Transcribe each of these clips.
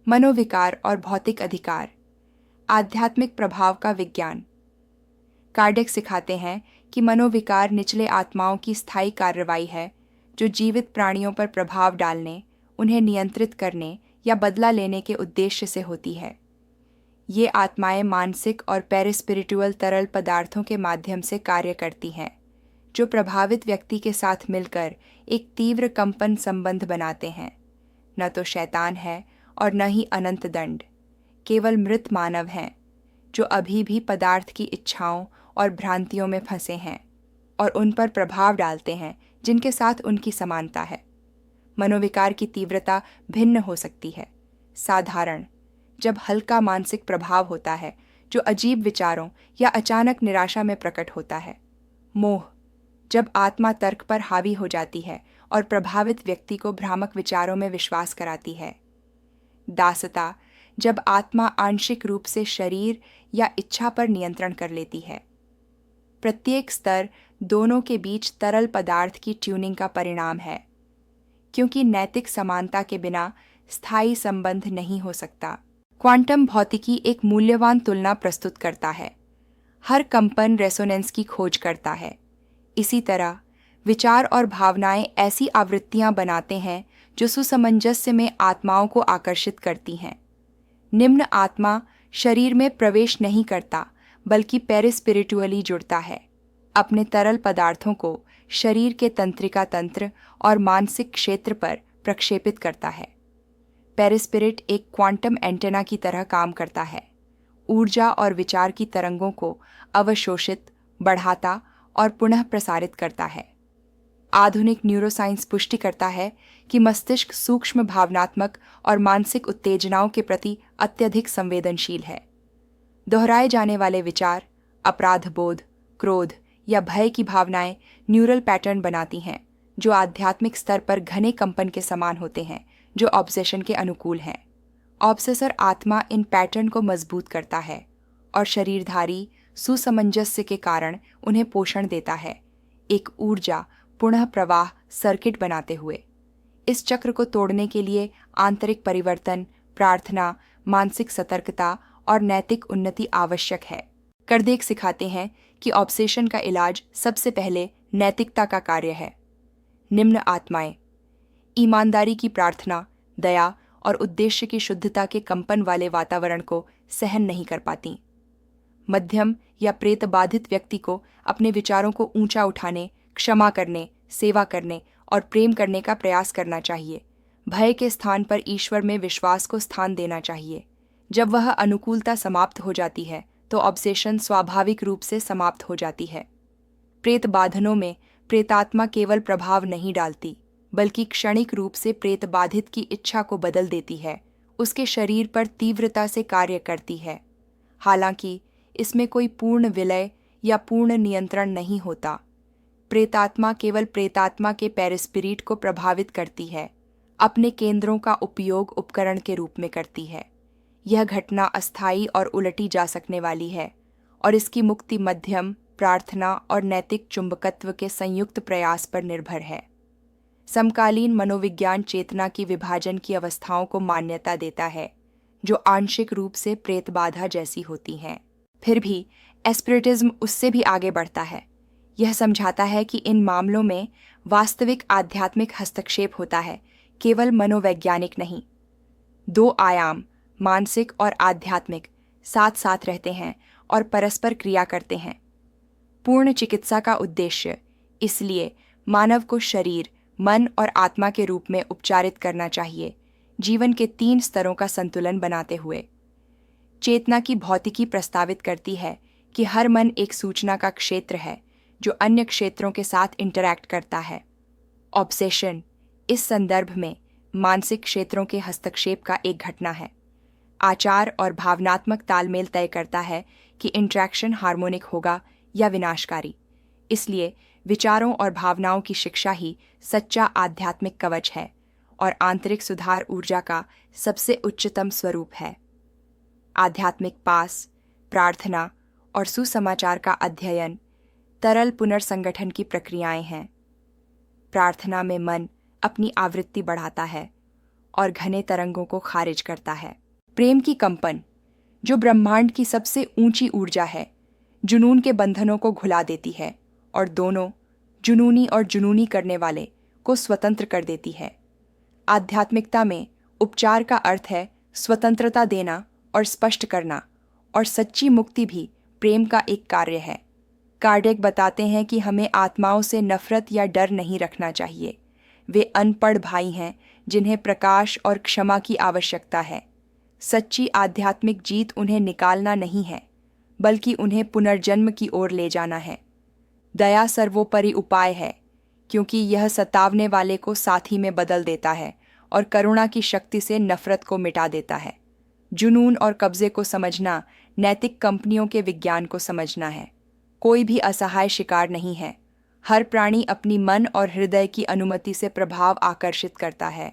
मनोविकार और भौतिक अधिकार, आध्यात्मिक प्रभाव का विज्ञान। कार्डिक सिखाते हैं कि मनोविकार निचले आत्माओं की स्थायी कार्रवाई है जो जीवित प्राणियों पर प्रभाव डालने, उन्हें नियंत्रित करने या बदला लेने के उद्देश्य से होती है। ये आत्माएं मानसिक और पेरिस्पिरिटुअल तरल पदार्थों के माध्यम से कार्य करती हैं, जो प्रभावित व्यक्ति के साथ मिलकर एक तीव्र कंपन संबंध बनाते हैं। न तो शैतान है और न ही अनंत दंड, केवल मृत मानव हैं जो अभी भी पदार्थ की इच्छाओं और भ्रांतियों में फंसे हैं और उन पर प्रभाव डालते हैं जिनके साथ उनकी समानता है। मनोविकार की तीव्रता भिन्न हो सकती है। साधारण, जब हल्का मानसिक प्रभाव होता है जो अजीब विचारों या अचानक निराशा में प्रकट होता है। मोह, जब आत्मा तर्क पर हावी हो जाती है और प्रभावित व्यक्ति को भ्रामक विचारों में विश्वास कराती है। दासता, जब आत्मा आंशिक रूप से शरीर या इच्छा पर नियंत्रण कर लेती है। प्रत्येक स्तर दोनों के बीच तरल पदार्थ की ट्यूनिंग का परिणाम है, क्योंकि नैतिक समानता के बिना स्थायी संबंध नहीं हो सकता। क्वांटम भौतिकी एक मूल्यवान तुलना प्रस्तुत करता है। हर कंपन रेसोनेंस की खोज करता है। इसी तरह विचार और भावनाएं ऐसी आवृत्तियां बनाते हैं जो सुसमंजस्य में आत्माओं को आकर्षित करती हैं। निम्न आत्मा शरीर में प्रवेश नहीं करता, बल्कि पेरिस्पिरिटुअली जुड़ता है। अपने तरल पदार्थों को शरीर के तंत्रिका तंत्र और मानसिक क्षेत्र पर प्रक्षेपित करता है। पेरिस्पिरिट एक क्वांटम एंटेना की तरह काम करता है। ऊर्जा और विचार की तरंगों को अवशोषित, बढ़ाता और पुनः प्रसारित करता है। आधुनिक न्यूरोसाइंस पुष्टि करता है कि मस्तिष्क सूक्ष्म भावनात्मक और मानसिक उत्तेजनाओं के प्रति अत्यधिक संवेदनशील है। दोहराए जाने वाले विचार, अपराध बोध, क्रोध या भय की भावनाएं न्यूरल पैटर्न बनाती हैं जो आध्यात्मिक स्तर पर घने कंपन के समान होते हैं, जो ऑब्सेशन के अनुकूल हैं। ऑब्सेसर आत्मा इन पैटर्न को मजबूत करता है और शरीरधारी सुसमंजस्य के कारण उन्हें पोषण देता है, एक ऊर्जा पुनः प्रवाह सर्किट बनाते हुए। इस चक्र को तोड़ने के लिए आंतरिक परिवर्तन, प्रार्थना, मानसिक सतर्कता और नैतिक उन्नति आवश्यक है। कार्डिक सिखाते हैं कि ऑब्सेशन का इलाज सबसे पहले नैतिकता का कार्य है। निम्न आत्माएं ईमानदारी की प्रार्थना, दया और उद्देश्य की शुद्धता के कंपन वाले वातावरण को सहन नहीं कर पाती। मध्यम या प्रेत बाधित व्यक्ति को अपने विचारों को ऊंचा उठाने, क्षमा करने, सेवा करने और प्रेम करने का प्रयास करना चाहिए। भय के स्थान पर ईश्वर में विश्वास को स्थान देना चाहिए। जब वह अनुकूलता समाप्त हो जाती है तो ऑब्सेशन स्वाभाविक रूप से समाप्त हो जाती है। प्रेत बाधनों में प्रेतात्मा केवल प्रभाव नहीं डालती, बल्कि क्षणिक रूप से प्रेत बाधित की इच्छा को बदल देती है, उसके शरीर पर तीव्रता से कार्य करती है। हालांकि इसमें कोई पूर्ण विलय या पूर्ण नियंत्रण नहीं होता। प्रेतात्मा केवल प्रेतात्मा के पेरिस्पिरिट को प्रभावित करती है, अपने केंद्रों का उपयोग उपकरण के रूप में करती है। यह घटना अस्थायी और उलटी जा सकने वाली है और इसकी मुक्ति मध्यम, प्रार्थना और नैतिक चुंबकत्व के संयुक्त प्रयास पर निर्भर है। समकालीन मनोविज्ञान चेतना की विभाजन की अवस्थाओं को मान्यता देता है, जो आंशिक रूप से प्रेतबाधा जैसी होती हैं। फिर भी एस्पिरिटिज्म उससे भी आगे बढ़ता है। यह समझाता है कि इन मामलों में वास्तविक आध्यात्मिक हस्तक्षेप होता है, केवल मनोवैज्ञानिक नहीं। दो आयाम, मानसिक और आध्यात्मिक, साथ साथ रहते हैं और परस्पर क्रिया करते हैं। पूर्ण चिकित्सा का उद्देश्य इसलिए मानव को शरीर, मन और आत्मा के रूप में उपचारित करना चाहिए, जीवन के 3 स्तरों का संतुलन बनाते हुए। चेतना की भौतिकी प्रस्तावित करती है कि हर मन एक सूचना का क्षेत्र है जो अन्य क्षेत्रों के साथ इंटरैक्ट करता है। ऑब्सेशन इस संदर्भ में मानसिक क्षेत्रों के हस्तक्षेप का एक घटना है। आचार और भावनात्मक तालमेल तय करता है कि इंटरैक्शन हार्मोनिक होगा या विनाशकारी। इसलिए विचारों और भावनाओं की शिक्षा ही सच्चा आध्यात्मिक कवच है और आंतरिक सुधार ऊर्जा का सबसे उच्चतम स्वरूप है। आध्यात्मिक पास, प्रार्थना और सुसमाचार का अध्ययन तरल पुनर्संगठन की प्रक्रियाएं हैं। प्रार्थना में मन अपनी आवृत्ति बढ़ाता है और घने तरंगों को खारिज करता है। प्रेम की कंपन, जो ब्रह्मांड की सबसे ऊंची ऊर्जा है, जुनून के बंधनों को घुला देती है और दोनों, जुनूनी और जुनूनी करने वाले, को स्वतंत्र कर देती है। आध्यात्मिकता में उपचार का अर्थ है स्वतंत्रता देना और स्पष्ट करना, और सच्ची मुक्ति भी प्रेम का एक कार्य है। कार्डिक बताते हैं कि हमें आत्माओं से नफरत या डर नहीं रखना चाहिए। वे अनपढ़ भाई हैं जिन्हें प्रकाश और क्षमा की आवश्यकता है। सच्ची आध्यात्मिक जीत उन्हें निकालना नहीं है, बल्कि उन्हें पुनर्जन्म की ओर ले जाना है। दया सर्वोपरि उपाय है, क्योंकि यह सतावने वाले को साथी में बदल देता है और करुणा की शक्ति से नफरत को मिटा देता है। जुनून और कब्जे को समझना नैतिक कंपनियों के विज्ञान को समझना है। कोई भी असहाय शिकार नहीं है। हर प्राणी अपनी मन और हृदय की अनुमति से प्रभाव आकर्षित करता है।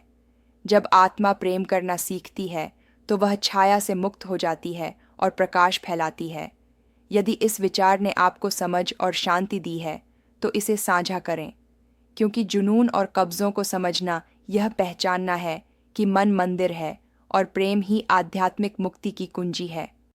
जब आत्मा प्रेम करना सीखती है तो वह छाया से मुक्त हो जाती है और प्रकाश फैलाती है। यदि इस विचार ने आपको समझ और शांति दी है तो इसे साझा करें, क्योंकि जुनून और कब्जों को समझना यह पहचानना है कि मन मंदिर है और प्रेम ही आध्यात्मिक मुक्ति की कुंजी है।